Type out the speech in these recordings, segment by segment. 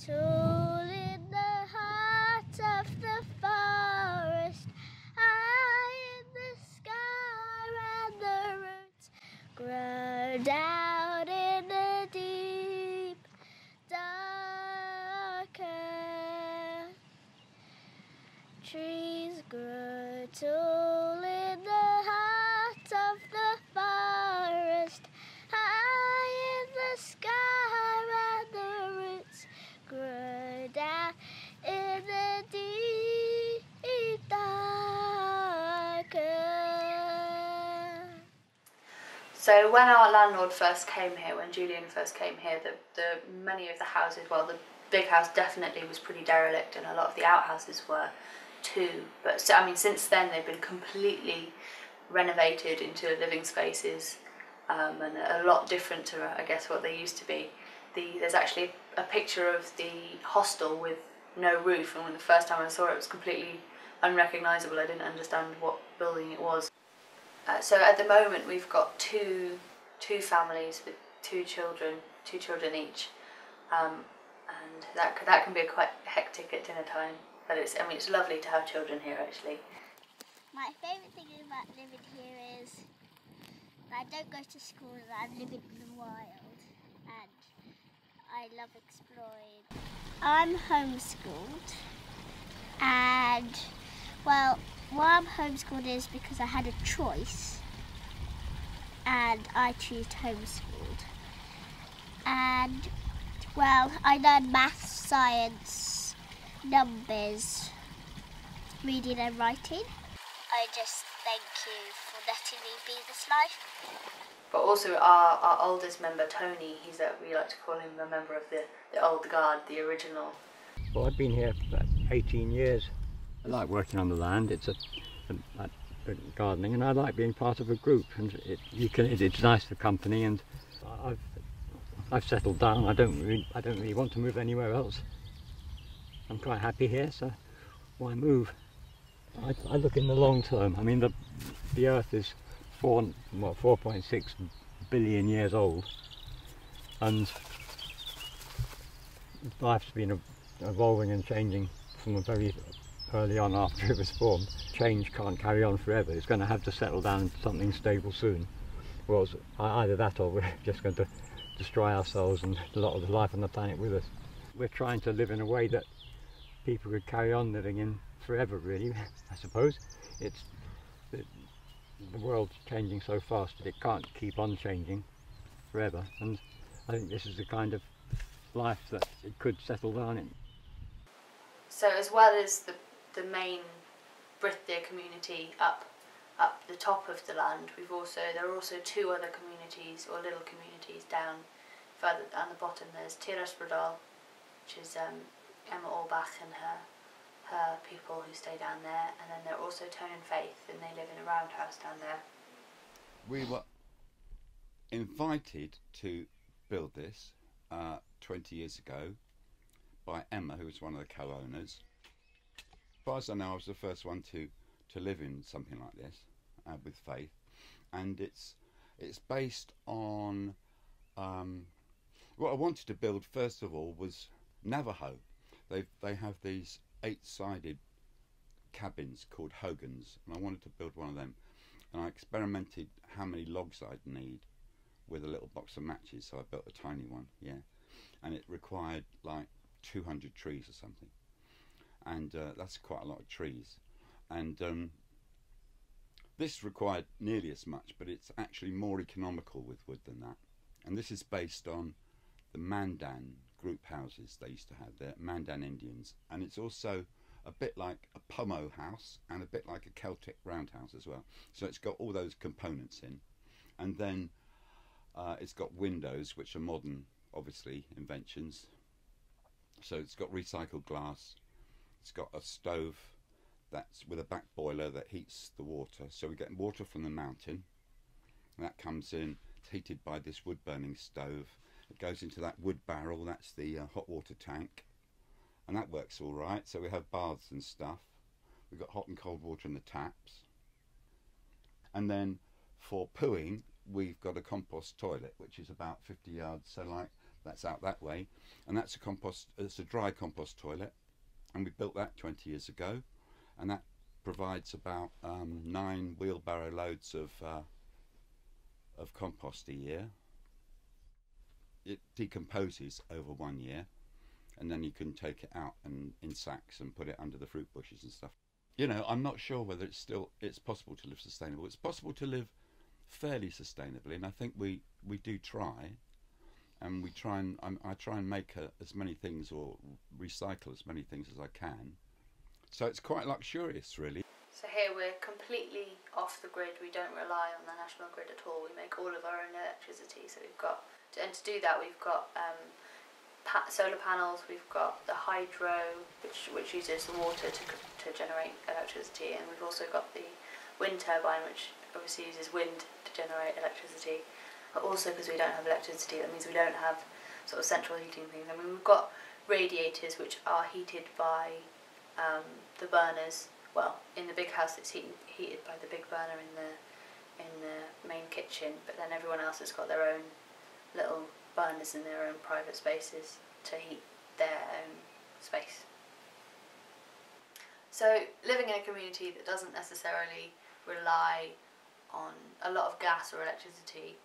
Tall in the heart of the forest, high in the sky where the roots grow down in the deep, dark earth. Trees grow tall in the heart of the forest, high in the sky where the roots grow down in the deep, dark earth. So when our landlord first came here, when Julian first came here, the many of the houses, well, the big house definitely was pretty derelict, and a lot of the outhouses were too. But so, I mean, since then they've been completely renovated into living spaces, and a lot different to, I guess, what they used to be. There's actually a picture of the hostel with no roof, and when the first time I saw it, it was completely unrecognisable. I didn't understand what building it was. So at the moment we've got two families with two children each, and that can be quite hectic at dinner time. But it's lovely to have children here actually. My favourite thing about living here is that I don't go to school and I'm living in the wild, and I love exploring. I'm homeschooled, and well, why I'm homeschooled is because I had a choice and I chose homeschooled. And well, I learned maths, science, numbers, reading and writing. I just thank you for letting me be this life. But also our oldest member, Tony, we like to call him a member of the old guard, the original. Well, I've been here for about 18 years. I like working on the land. It's gardening, and I like being part of a group. And it's nice for company. And I've settled down. I don't really want to move anywhere else. I'm quite happy here, so why move? I look in the long term. I mean, the Earth is 4.6 billion years old, and life's been evolving and changing from a very early on after it was formed. Change can't carry on forever. It's going to have to settle down into something stable soon. Well, either that or we're just going to destroy ourselves and a lot of the life on the planet with us. We're trying to live in a way that people could carry on living in forever, really, I suppose. The world's changing so fast that it can't keep on changing forever, and I think this is the kind of life that it could settle down in. So as well as the main Brithdir community up the top of the land, there are also two other communities, or little communities, further down the bottom. There's Brithdir, which is Emma Orbach and her people who stay down there, and then there are also Tone and Faith, and they live in a roundhouse down there. We were invited to build this 20 years ago by Emma, who was one of the co-owners. As far as I know, I was the first one to live in something like this with Faith, and it's based on what I wanted to build first of all was Navajo. They have these 8-sided cabins called hogans, and I wanted to build one of them, and I experimented how many logs I'd need with a little box of matches, so I built a tiny one, and it required like 200 trees or something, and that's quite a lot of trees, and this required nearly as much, but it's actually more economical with wood than that. And this is based on the Mandan group houses they used to have, the Mandan Indians, and it's also a bit like a pomo house and a bit like a Celtic roundhouse as well. So it's got all those components in, and then it's got windows, which are modern, obviously, inventions. So it's got recycled glass. It's got a stove that's with a back boiler that heats the water. So we get water from the mountain, and that comes in. It's heated by this wood burning stove. It goes into that wood barrel. That's the hot water tank, and that works all right. So we have baths and stuff. We've got hot and cold water in the taps, and then for pooing we've got a compost toilet, which is about 50 yards. So like That's out that way, and that's a compost. It's a dry compost toilet, and we built that 20 years ago, and that provides about 9 wheelbarrow loads of compost a year. It decomposes over 1 year, and then you can take it out and in sacks and put it under the fruit bushes and stuff. You know, I'm not sure whether it's possible to live sustainable. It's possible to live fairly sustainably, and I think we do try, and I try and make as many things or recycle as many things as I can. So it's quite luxurious, really. So here we're completely off the grid. We don't rely on the national grid at all. We make all of our own electricity. So we've got, and to do that, we've got solar panels. We've got the hydro, which uses the water to generate electricity, and we've also got the wind turbine, which obviously uses wind to generate electricity. But also, because we don't have electricity, that means we don't have sort of central heating things. I mean, we've got radiators which are heated by the burners. Well, in the big house, it's heated by the big burner in the main kitchen. But then everyone else has got their own little burners in their own private spaces to heat their own space. So living in a community that doesn't necessarily rely on a lot of gas or electricity,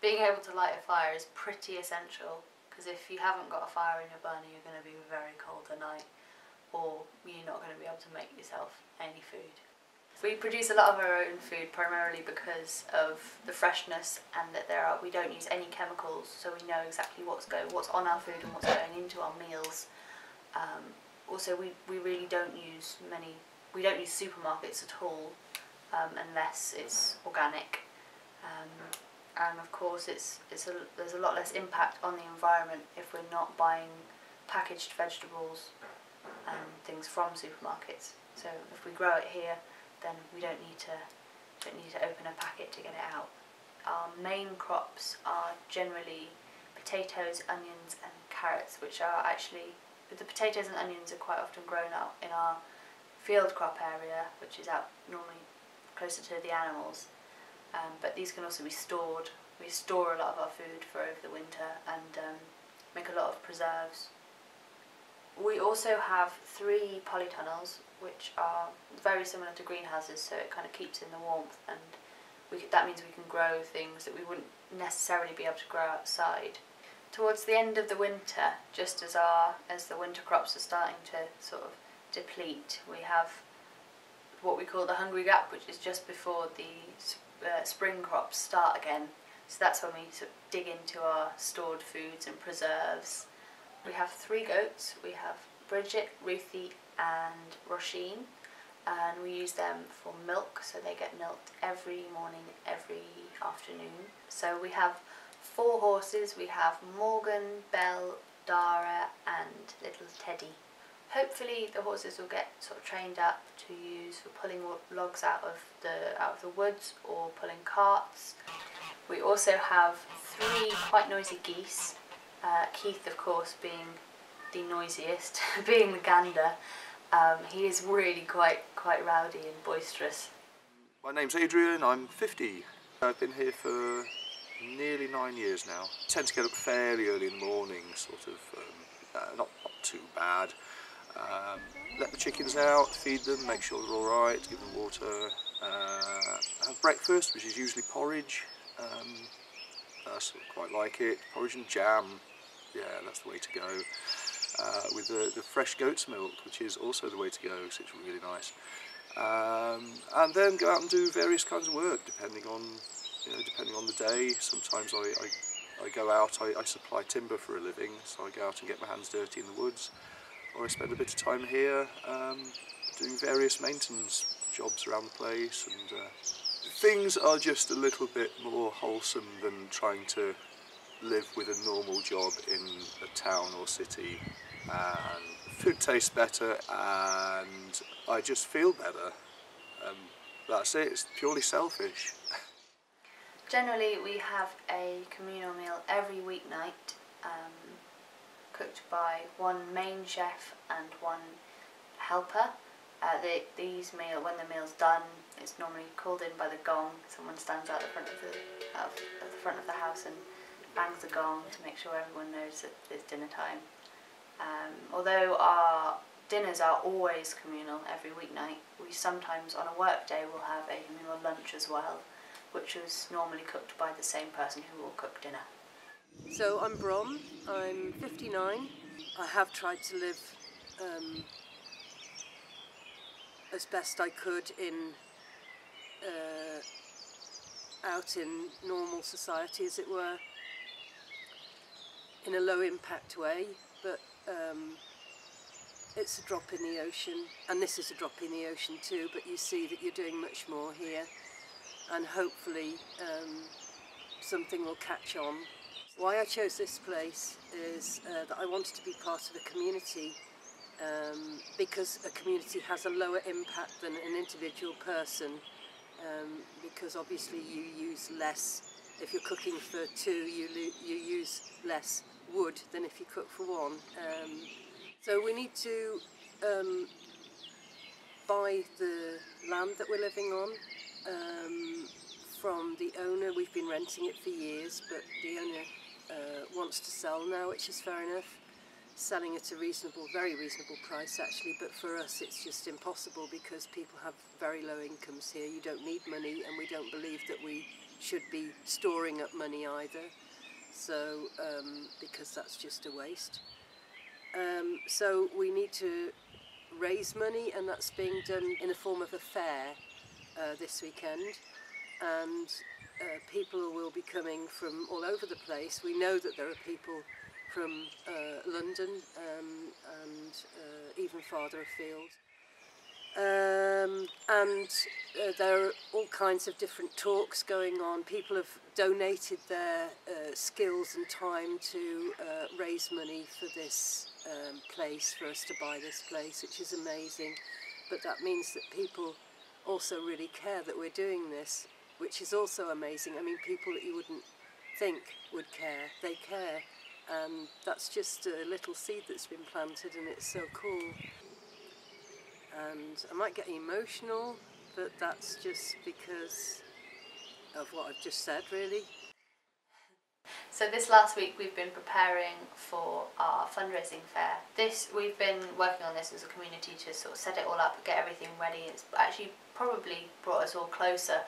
being able to light a fire is pretty essential, because if you haven't got a fire in your burner, you're going to be very cold at night, or you're not going to be able to make yourself any food. We produce a lot of our own food primarily because of the freshness, and that we don't use any chemicals, so we know exactly what's on our food and what's going into our meals. Also, we really don't use supermarkets at all, unless it's organic. And of course, there's a lot less impact on the environment if we're not buying packaged vegetables and things from supermarkets. So if we grow it here, then we don't need to open a packet to get it out. Our main crops are generally potatoes, onions and carrots, which are actually, the potatoes and onions are quite often grown out in our field crop area, which is out normally closer to the animals, but these can also be stored. We store a lot of our food for over the winter and make a lot of preserves. We also have 3 polytunnels, which are very similar to greenhouses, so it kind of keeps in the warmth, and that means we can grow things that we wouldn't necessarily be able to grow outside. Towards the end of the winter, just as the winter crops are starting to sort of deplete, we have what we call the hungry gap, which is just before the spring crops start again. So that's when we sort of dig into our stored foods and preserves. We have 3 goats. We have Bridget, Ruthie and Roisin, and we use them for milk, so they get milked every morning, every afternoon. So we have 4 horses. We have Morgan, Belle, Dara and little Teddy. Hopefully the horses will get sort of trained up to use for pulling logs out of the woods or pulling carts. We also have 3 quite noisy geese. Keith, of course, being the noisiest, being the gander. He is really quite rowdy and boisterous. My name's Adrian, I'm 50. I've been here for nearly 9 years now. I tend to get up fairly early in the morning, sort of, not too bad. Let the chickens out, feed them, make sure they're alright, give them water. Have breakfast, which is usually porridge. I sort of quite like it. Porridge and jam, yeah, that's the way to go. With the fresh goat's milk, which is also the way to go, so it's really nice. And then go out and do various kinds of work, depending on the day. Sometimes I go out, I supply timber for a living, so I go out and get my hands dirty in the woods, or I spend a bit of time here doing various maintenance jobs around the place, and things are just a little bit more wholesome than trying to live with a normal job in a town or city. And food tastes better and I just feel better. That's it, it's purely selfish. Generally we have a communal meal every weeknight, cooked by 1 main chef and 1 helper. When the meal's done, it's normally called in by the gong. Someone stands out the front of the house and bangs the gong to make sure everyone knows that it's dinner time. Although our dinners are always communal every weeknight, we sometimes on a work day will have a communal lunch as well, which is normally cooked by the same person who will cook dinner. So I'm Brom, I'm 59. I have tried to live as best I could out in normal society, as it were, in a low impact way, but it's a drop in the ocean, and this is a drop in the ocean too, but you see that you're doing much more here, and hopefully something will catch on. Why I chose this place is that I wanted to be part of a community, because a community has a lower impact than an individual person, because obviously you use less. If you're cooking for two, you use less wood than if you cook for one. So we need to buy the land that we're living on from the owner. We've been renting it for years, but the owner wants to sell now, which is fair enough. Selling at a reasonable, very reasonable price actually, but for us it's just impossible because people have very low incomes here. You don't need money, and we don't believe that we should be storing up money either, so because that's just a waste. So we need to raise money, and that's being done in the form of a fair this weekend, and people will be coming from all over the place. We know that there are people from London and even farther afield. And there are all kinds of different talks going on. People have donated their skills and time to raise money for this place, for us to buy this place, which is amazing. But that means that people also really care that we're doing this, which is also amazing. I mean, people that you wouldn't think would care, they care. And that's just a little seed that's been planted, and it's so cool. And I might get emotional, but that's just because of what I've just said, really. So this last week we've been preparing for our fundraising fair. We've been working on this as a community to sort of set it all up, get everything ready. It's actually probably brought us all closer,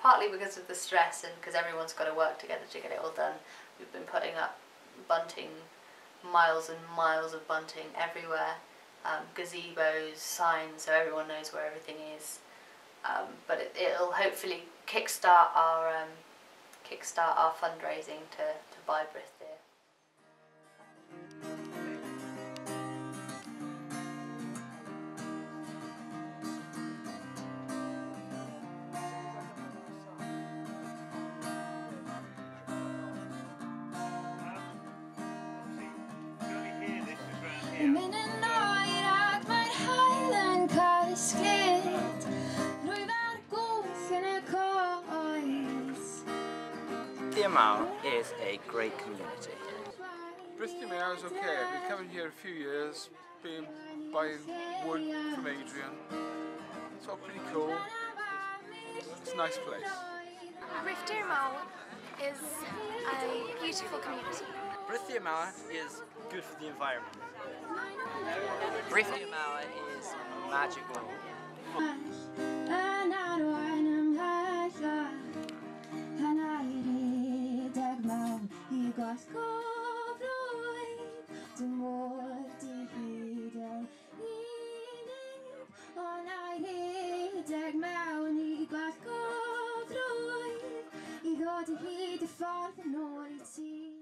partly because of the stress and because everyone's got to work together to get it all done. We've been putting up bunting, miles and miles of bunting everywhere, gazebos, signs, so everyone knows where everything is. But it'll hopefully kickstart our fundraising to buy Brithdir. Mawr is a great community. Brithdir is okay. We've been coming here a few years, buying wood from Adrian. It's all pretty cool. It's a nice place. Brithdir is a beautiful community. Brithdir is good for the environment. Brithdir is magical. I går til hit for for når I tid.